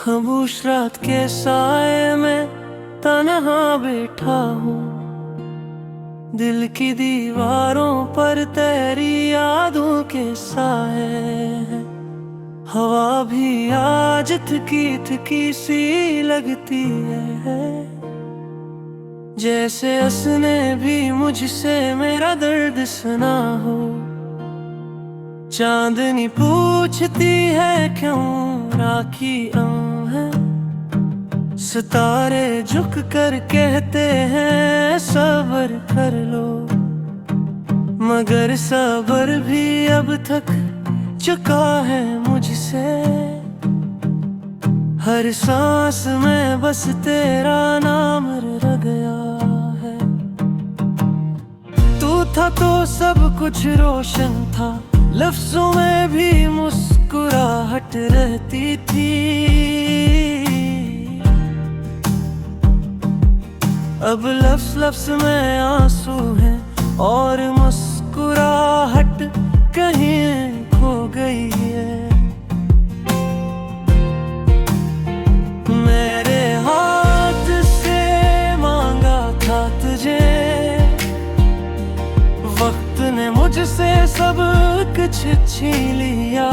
खामोश रात के साए में तन्हा बैठा हूँ। दिल की दीवारों पर तेरी यादों के साए हैं। हवा भी आज थकी थकी सी लगती है, जैसे उसने भी मुझसे मेरा दर्द सुना हो। चांदनी पूछती है क्यों राखी है, सितारे झुक कर कहते हैं सब्र कर लो, मगर सब्र भी अब थक चुका है मुझसे। हर सांस में बस तेरा नाम रह गया है। तू था तो सब कुछ रोशन था, लफ्जों में भी मुस्कुराहट रहती थी। अब लफ्ज लफ्ज में आंसू हैं और मुस्कुराहट कहीं खो गई है। मेरे हाथ से मांगा था तुझे, वक्त ने मुझसे सब कुछ छीन लिया।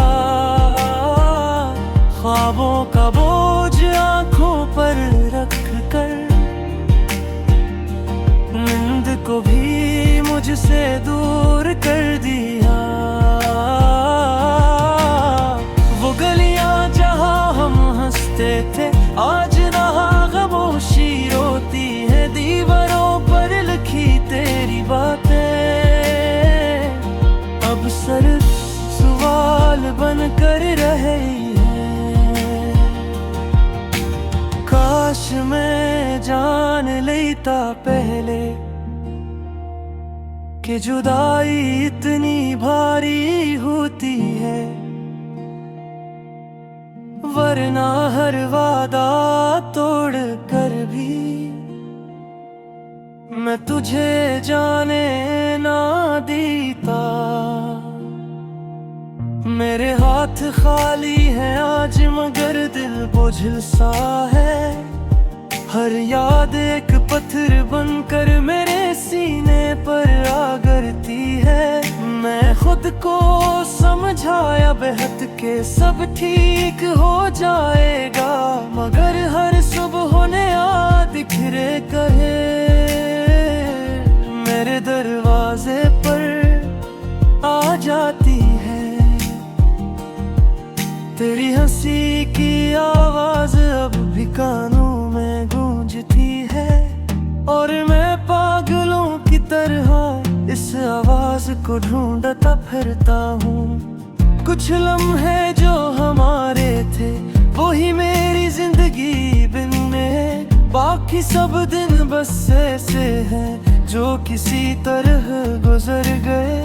ख्वाबों का बोझ आंखों पर रख कर नींद को भी मुझसे दूर कर दिया। वो गलियां जहां हम हंसते थे आज नहा खामोशी रोती है। दीवारों पर लिखी तेरी बातें अब सर सवाल बन कर रही है। काश मैं जान लेता पहले कि जुदाई इतनी भारी होती है, वरना हर वादा तोड़ कर भी मैं तुझे जाने ना देता। मेरे हाथ खाली हैं आज मगर दिल बोझिल सा है। हर याद एक पत्थर बनकर मेरे सीने पर आ गिरती है। मैं खुद को समझाया बेहद के सब ठीक हो जाएगा, मगर हर सुबह होने आ दिखरे कहे मेरे दरवाजे पर आ जाती है। तेरी हंसी की आवाज अब भी कानों में गूंजती है, और मैं पागलों की तरह इस आवाज को ढूंढता फिरता हूँ। कुछ लम्हे जो हमारे थे वो ही मेरी जिंदगी बिन में, बाकी सब दिन बस ऐसे हैं जो किसी तरह गुजर गए।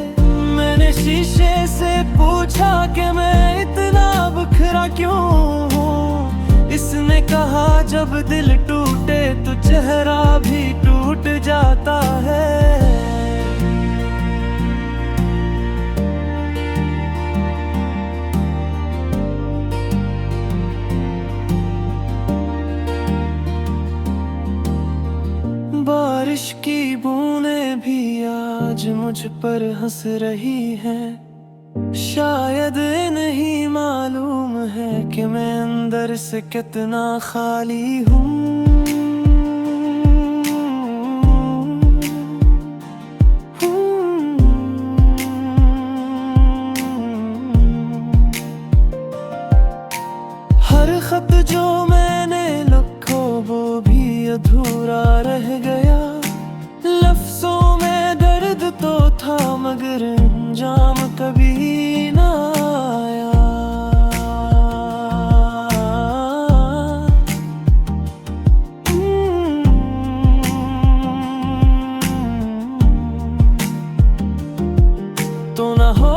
मैंने शीशे से पूछा कि मैं इतना बिखरा क्यों हूँ। इसने कहा जब दिल टूटे तो चेहरा भी टूट जाता है। बारिश की बूंदें भी आज मुझ पर हंस रही हैं। शायद नहीं मालूम है कि मैं अंदर से कितना खाली हूँ। हर खत जो मैंने लिखा वो भी अधूरा रह गया। लफ्जों में दर्द तो था मगर अंजाम कभी ना आया। तो ना हो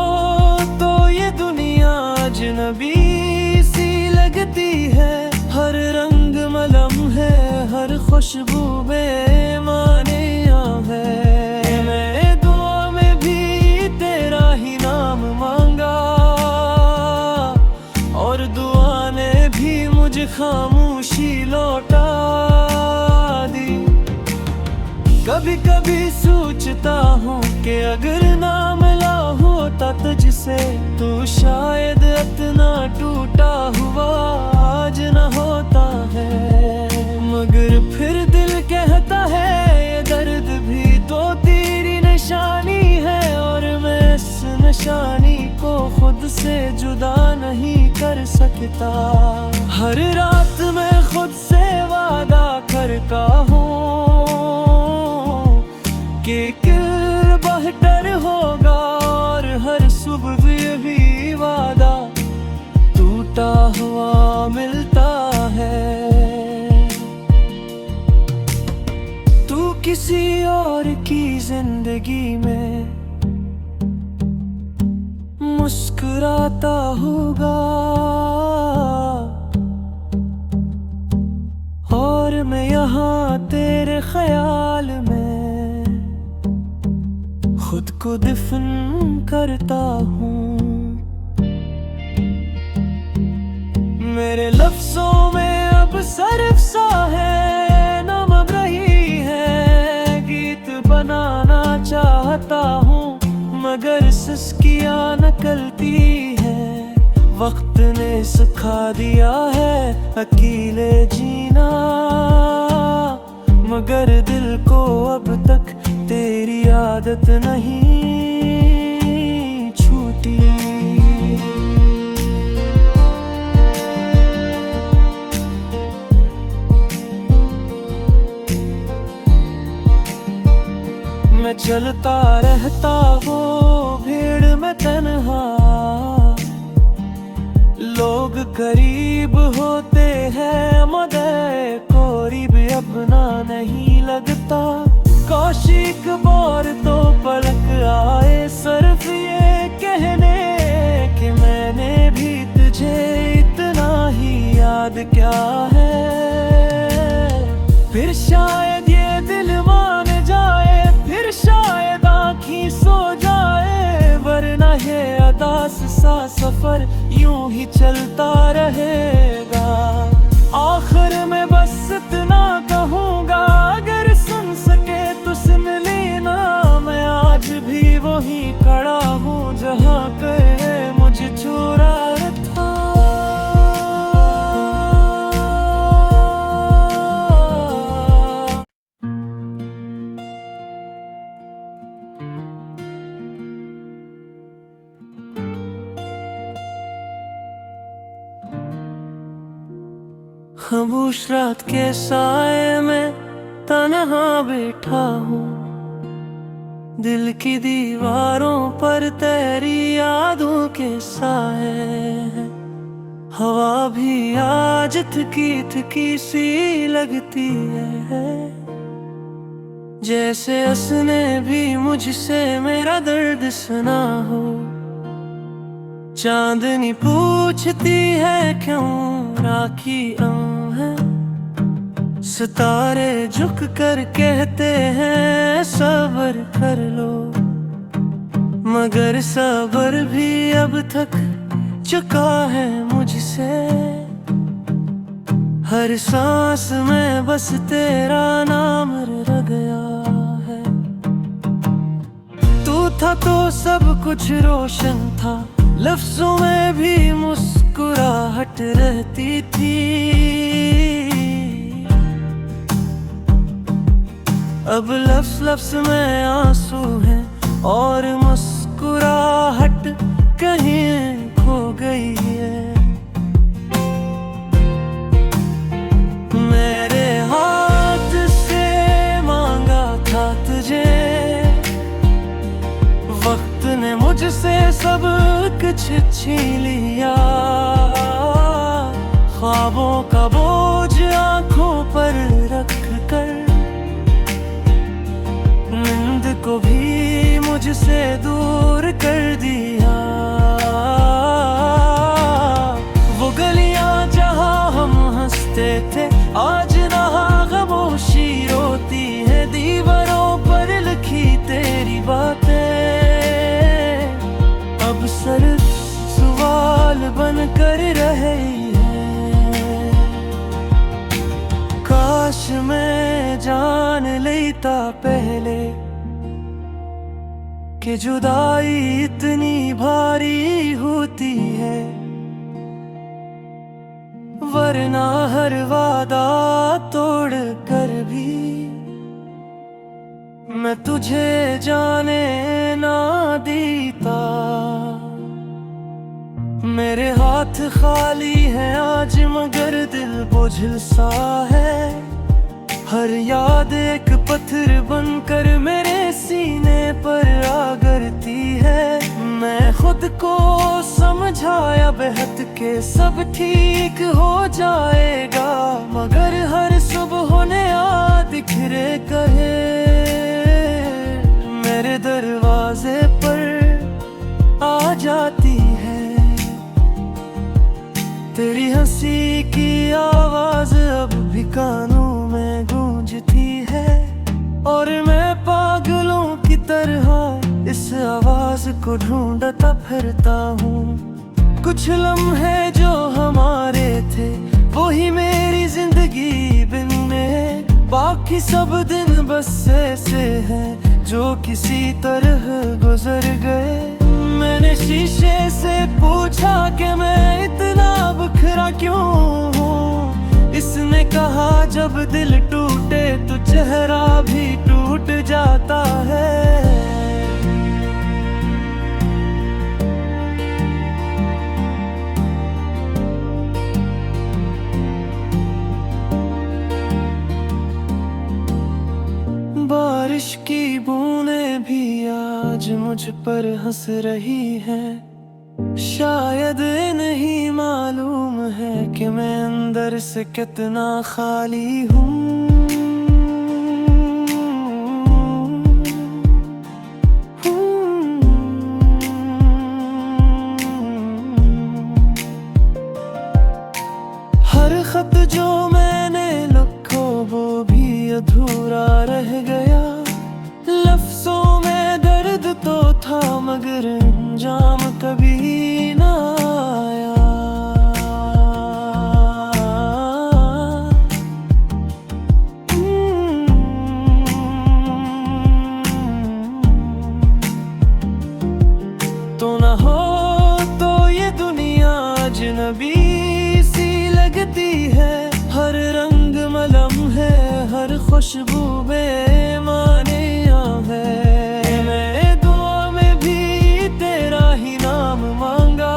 तो ये दुनिया अजनबी सी लगती है। हर रंग मलम है, हर खुशबू बेमानिया है। मैं दुआ में भी तेरा ही नाम मांगा, और दुआ ने भी मुझे खामोश कभी कभी सोचता हूँ कि अगर ना मिला होता तुझसे तो शायद इतना टूटा हुआ आज न होता है। मगर फिर दिल कहता है ये दर्द भी तो तेरी निशानी है, और मैं इस निशानी को खुद से जुदा नहीं कर सकता। हर रात मैं खुद से वादा करता हूँ कि कल बेहतर होगा, और हर सुबह यही वादा टूटा हुआ मिलता है। तू किसी और की जिंदगी में मुस्कुराता होगा, और मैं यहाँ तेरे ख्याल में खुद को दफन करता हूँ। मेरे लफ्जों में अब सिर्फ सा है नम रही है, गीत बनाना चाहता हूँ मगर सिसकियाँ निकलती है। वक्त ने सिखा दिया है अकेले जीना, मगर दिल को अब तक तेरी आदत नहीं छूटी। मैं चलता रहता हूँ भीड़ में तन्हा, लोग करीब होते हैं मगर कोई भी अपना नहीं लगता। कौशिक बार तो पलक आए सिर्फ ये कहने कि मैंने भी तुझे इतना ही याद क्या है। फिर शायद ये दिल मान जाए, फिर शायद आँखें सो जाए, वरना ये अदास सा सफर यूं ही चलता रहेगा। आखिर में बस इतना कहूँगा, अगर सुन सके तो सुन लेना। मैं आज भी वहीं खड़ा हूँ जहाँ कहे मुझे छोड़ा था। खामोश रात के साए में तन्हा बैठा हूँ, दिल की दीवारों पर तेरी यादों के साए हैं। हवा भी आज थकी थकी सी लगती है, जैसे उसने भी मुझसे मेरा दर्द सुना हो। चांदनी पूछती है क्यों राखी है, सितारे झुक कर कहते हैं सब्र कर लो, मगर सब्र भी अब तक चुका है मुझसे। हर सांस में बस तेरा नाम रह गया है। तू था तो सब कुछ रोशन था, लफ्जों में भी मुस्कुराहट रहती थी। अब लफ्ज में आंसू हैं और मुस्कुराहट कहीं खो गई है। मेरे हाथ से मांगा था तुझे, वक्त ने मुझसे सब कुछ छीन लिया। ख्वाबों का बोझ आंखों पर रख कर, नींद को भी मुझसे दूर कर दिया। वो गलियां जहां हम हंसते थे आज नहा खामोशी रोती है। दीवारों पर लिखी तेरी बातें अब सिर्फ सवाल बन कर रही है। काश मैं जान लेता पहले कि जुदाई इतनी भारी होती है, वरना हर वादा तोड़ कर भी मैं तुझे जाने ना देता। मेरे हाथ खाली हैं आज मगर दिल बोझिल सा है, हर याद एक पत्थर बनकर मेरे सीने पर आ गिरती है। मैं खुद को समझाया बेहद के सब ठीक हो जाएगा, मगर हर सुबह होने आ दिखरे कहे मेरे दरवाजे पर आ जाती है। तेरी हंसी की आवाज अब भी कानों में गूंजती है, और मैं पागलों की तरह इस आवाज को ढूंढता फिरता हूँ। कुछ लम्हे जो हमारे थे वो ही मेरी जिंदगी बिन में, बाकी सब दिन बस ऐसे हैं जो किसी तरह गुजर गए। मैंने शीशे से पूछा कि मैं इतना बिखरा क्यों हूँ, इसने कहा जब दिल टूटे तो चेहरा भी टूट जाता है। बारिश की बूंदें भी आज मुझ पर हंस रही हैं, शायद नहीं मालूम है कि मैं अंदर से कितना खाली हूँ। हर खत जो मैंने लिखो वो भी अधूरा रह गया, लफ्जों में दर्द तो था मगर अंजाम कभी ना आया। तो ना हो तो ये दुनिया अजनबी सी लगती है, हर रंग मलम है हर खुशबू बेमानिया है। मैं दुआ में भी तेरा ही नाम मांगा,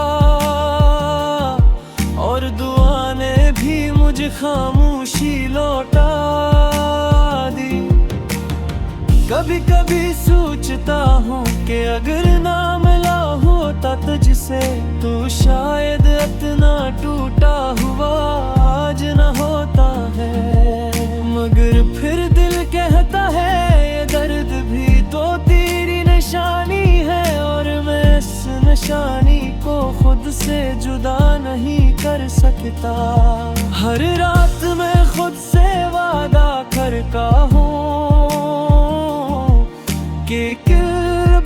और दुआ ने भी मुझे खामोशी लौटा दी। कभी कभी सोचता हूँ कि अगर ना मिला होता तुझसे तो शायद इतना टूटा हुआ आज न होता है। मगर फिर दिल कहता है ये दर्द भी तो तेरी निशानी है, और मैं इस निशानी को खुद से जुदा नहीं कर सकता। हर रात मैं खुद से वादा करता हूँ कि कल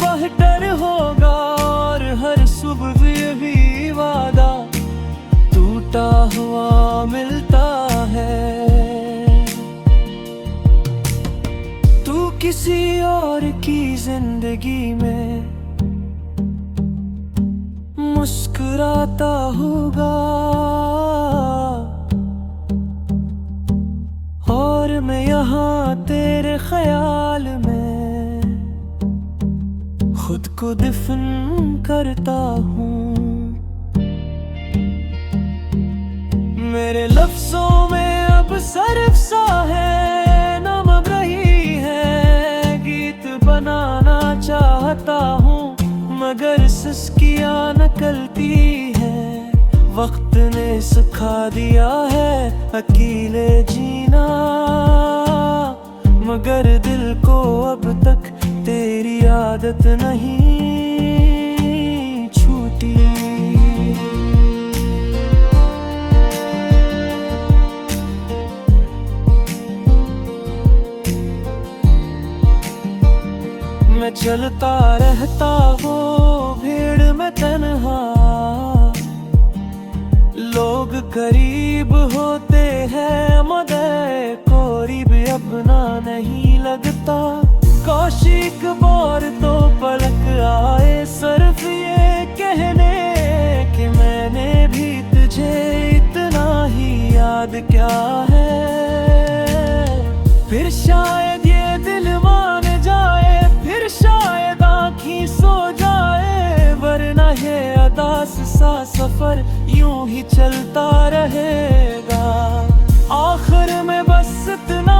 बेहतर होगा, और हर सुबह यही वादा टूटा हुआ मिलता है। तू किसी और की जिंदगी में मुस्कुराता होगा, और मैं यहाँ तेरे ख्याल में खुद को दफन करता हूँ। मेरे लफ्जों में अब सर्फ सा है, नमक रही है, गीत बनाना चाहता हूँ मगर सिसकियाँ निकलती है। वक्त ने सिखा दिया है अकेले जीना, मगर दिल को अब तक तेरी आदत नहीं छूटी। मैं चलता रहता हूँ भीड़ में तन्हा, लोग करीब होते हैं मगर कोई करीब अपना नहीं लगता। कौशिक और तो पलक आए सिर्फ ये कहने कि मैंने भी तुझे इतना ही याद क्या है। फिर शायद ये दिल मान जाए, फिर शायद आँखें सो जाए, वरना ये अदास सा सफर यूं ही चलता रहेगा। आखिर में बस इतना